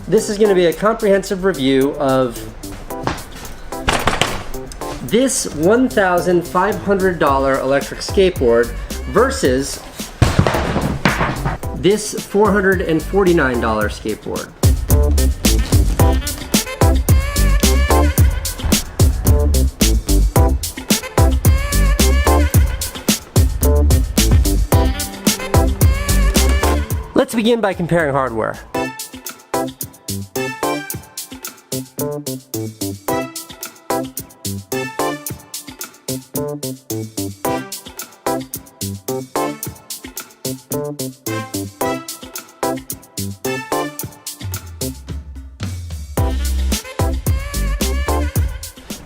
This is going to be a comprehensive review of this $1,500 electric skateboard versus this $449 skateboard. Let's begin by comparing hardware.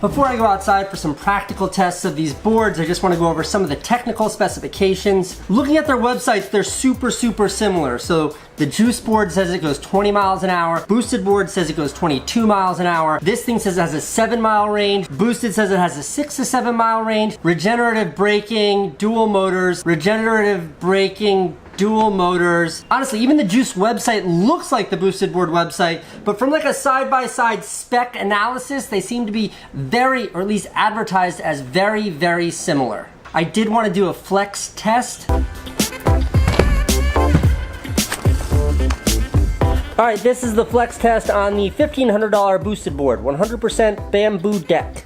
Before I go outside for some practical tests of these boards, I just want to go over some of the technical specifications. Looking at their websites, they're super similar. So the Juice board says it goes 20 miles an hour. Boosted board says it goes 22 miles an hour. This thing says it has a 7-mile range. Boosted says it has a 6 to 7 mile range. Regenerative braking, dual motors, regenerative braking, dual motors. Honestly, even the Juice website looks like the Boosted board website, but from like a side-by-side spec analysis, they seem to be very, or at least advertised as very similar. I did want to do a flex test. All right, this is the flex test on the $1,500 Boosted board, 100% bamboo deck.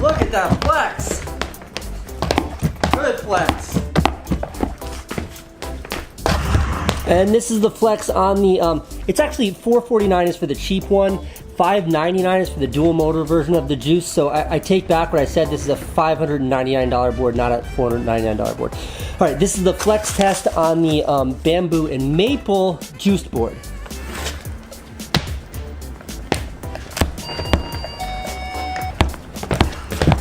Look at that flex. Good flex. And this is the flex on the, it's actually $449 is for the cheap one, $599 is for the dual motor version of the Juice. So I take back what I said, this is a $599 board, not a $499 board. All right, this is the flex test on the bamboo and maple Juiced board.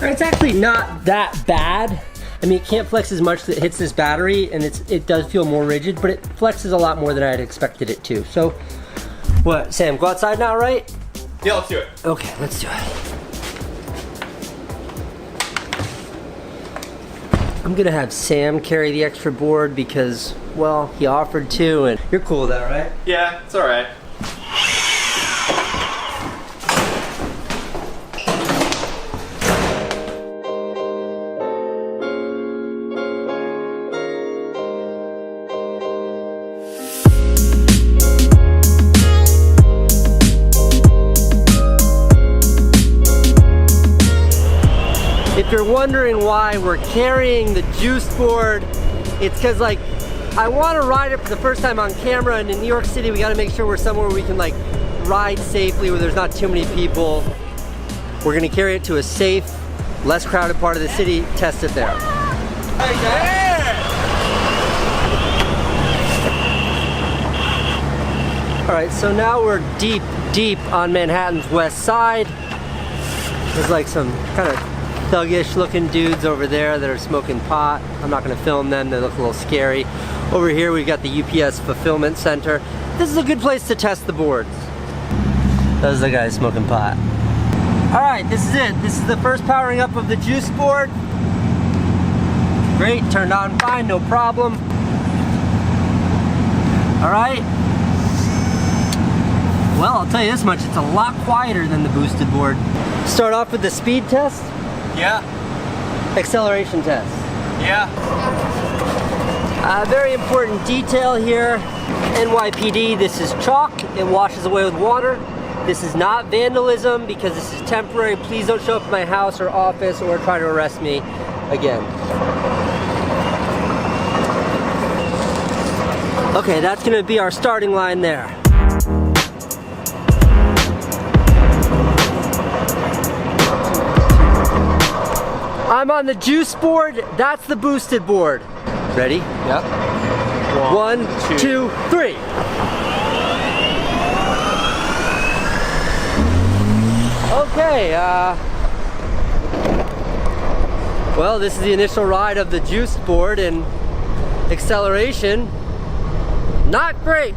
It's actually not that bad. I mean, it can't flex as much that it hits this battery, and it does feel more rigid, but it flexes a lot more than I had expected it to. So, what, Sam, go outside now, right? Yeah, let's do it. Okay, let's do it. I'm gonna have Sam carry the extra board because, well, he offered to, and you're cool with that, right? Yeah, it's all right. If you're wondering why we're carrying the Juice board, it's because like I want to ride it for the first time on camera, and in New York City we got to make sure we're somewhere where we can like ride safely, where there's not too many people. We're going to carry it to a safe, less crowded part of the city, test it there. Alright, so now we're deep on Manhattan's west side. There's like some kind of thuggish looking dudes over there that are smoking pot. I'm not gonna film them, they look a little scary. Over here we've got the UPS fulfillment center. This is a good place to test the boards. Those are the guys smoking pot. Alright, this is it. This is the first powering up of the Juice board. Great, turned on fine, no problem. Alright. Well, I'll tell you this much, it's a lot quieter than the Boosted board. Start off with the speed test. Yeah. Acceleration test. Yeah. Very important detail here. NYPD, this is chalk. It washes away with water. This is not vandalism because this is temporary. Please don't show up at my house or office or try to arrest me again. Okay, that's gonna be our starting line there. I'm on the Juice board, that's the Boosted board. Ready? Yep. One, two, three. Okay, well, this is the initial ride of the Juice board, and acceleration, not great.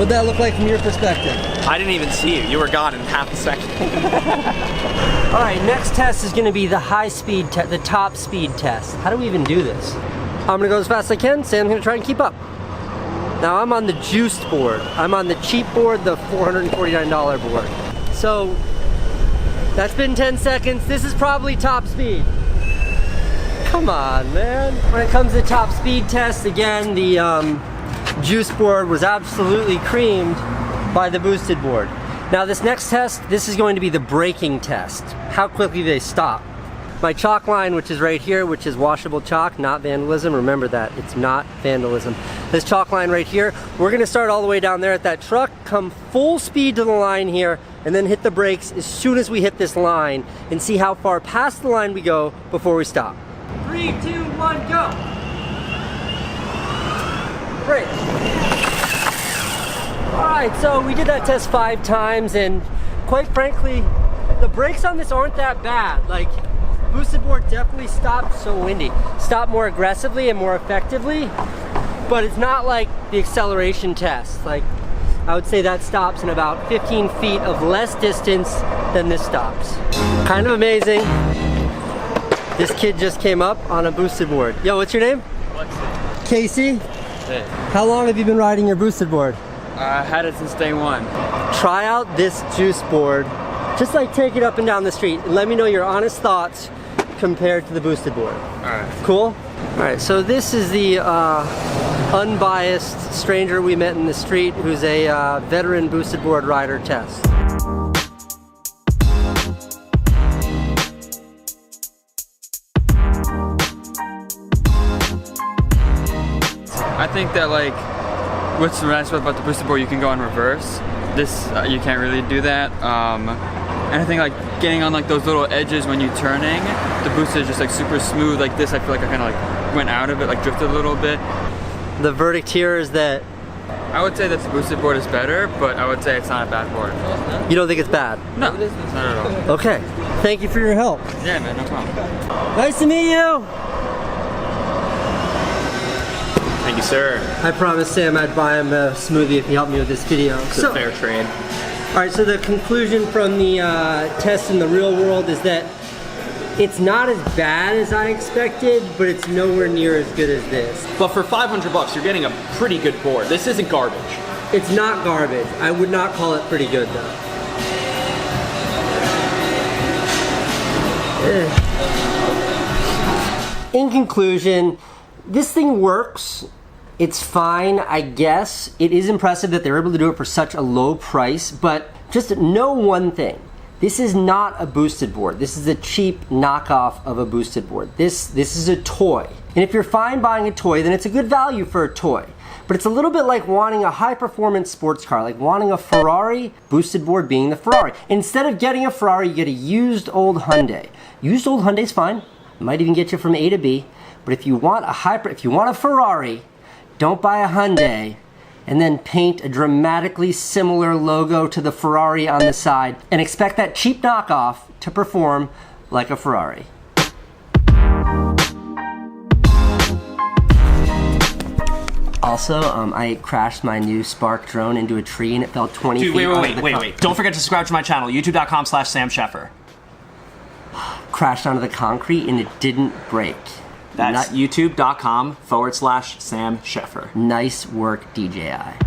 What'd that look like from your perspective? I didn't even see you. You were gone in half a second. All right, next test is gonna be the high speed test, the top speed test. How do we even do this? I'm gonna go as fast as I can. Sam's gonna try and keep up. Now I'm on the juiced board. I'm on the cheap board, the $449 board. So that's been 10 seconds. This is probably top speed. Come on, man. When it comes to top speed test, again, the juice board was absolutely creamed by the boosted board. Now this next test, this is going to be the braking test. How quickly they stop. My chalk line, which is right here, which is washable chalk, not vandalism. Remember that, it's not vandalism. This chalk line right here, we're gonna start all the way down there at that truck, come full speed to the line here, and then hit the brakes as soon as we hit this line and see how far past the line we go before we stop. 3, 2, 1, go! Brake. All right, so we did that test 5 times, and quite frankly, the brakes on this aren't that bad. Like, boosted board definitely stopped so windy. Stopped more aggressively and more effectively, but it's not like the acceleration test. Like, I would say that stops in about 15 feet of less distance than this stops. Kind of amazing. This kid just came up on a boosted board. Yo, what's your name? Alexi. Casey? Hey. How long have you been riding your boosted board? I had it since day one. Try out this juice board. Just like take it up and down the street and let me know your honest thoughts compared to the boosted board. Alright. Cool? Alright, so this is the unbiased stranger we met in the street who's a veteran boosted board rider test. I think that, like, what's nice about the boosted board, you can go in reverse. This, you can't really do that. And I think, like, getting on, like, those little edges when you're turning, the boosted is just, like, super smooth. Like this, I feel like I kind of, like, went out of it, like, drifted a little bit. The verdict here is that I would say that the boosted board is better, but I would say it's not a bad board. you don't think it's bad? No, it's not at all. Okay. Thank you for your help. Yeah, man, no problem. Nice to meet you. Thank you, sir. I promised Sam I'd buy him a smoothie if he helped me with this video. It's a fair trade. All right, so the conclusion from the test in the real world is that it's not as bad as I expected, but it's nowhere near as good as this. But for 500 bucks, you're getting a pretty good board. This isn't garbage. It's not garbage. I would not call it pretty good though. In conclusion, this thing works. It's fine, I guess. It is impressive that they're able to do it for such a low price, but just know one thing. This is not a boosted board. This is a cheap knockoff of a boosted board. This is a toy. And if you're fine buying a toy, then it's a good value for a toy. But it's a little bit like wanting a high-performance sports car, like wanting a Ferrari, boosted board being the Ferrari. Instead of getting a Ferrari, you get a used old Hyundai. Used old Hyundai's fine. It might even get you from A to B. But if you want a Ferrari, don't buy a Hyundai and then paint a dramatically similar logo to the Ferrari on the side and expect that cheap knockoff to perform like a Ferrari. Also, I crashed my new Spark drone into a tree and it fell 20 feet. Dude, wait. Don't forget to subscribe to my channel, youtube.com/SamSheffer. Crashed onto the concrete and it didn't break. That's youtube.com/SamSheffer. Nice work, DJI.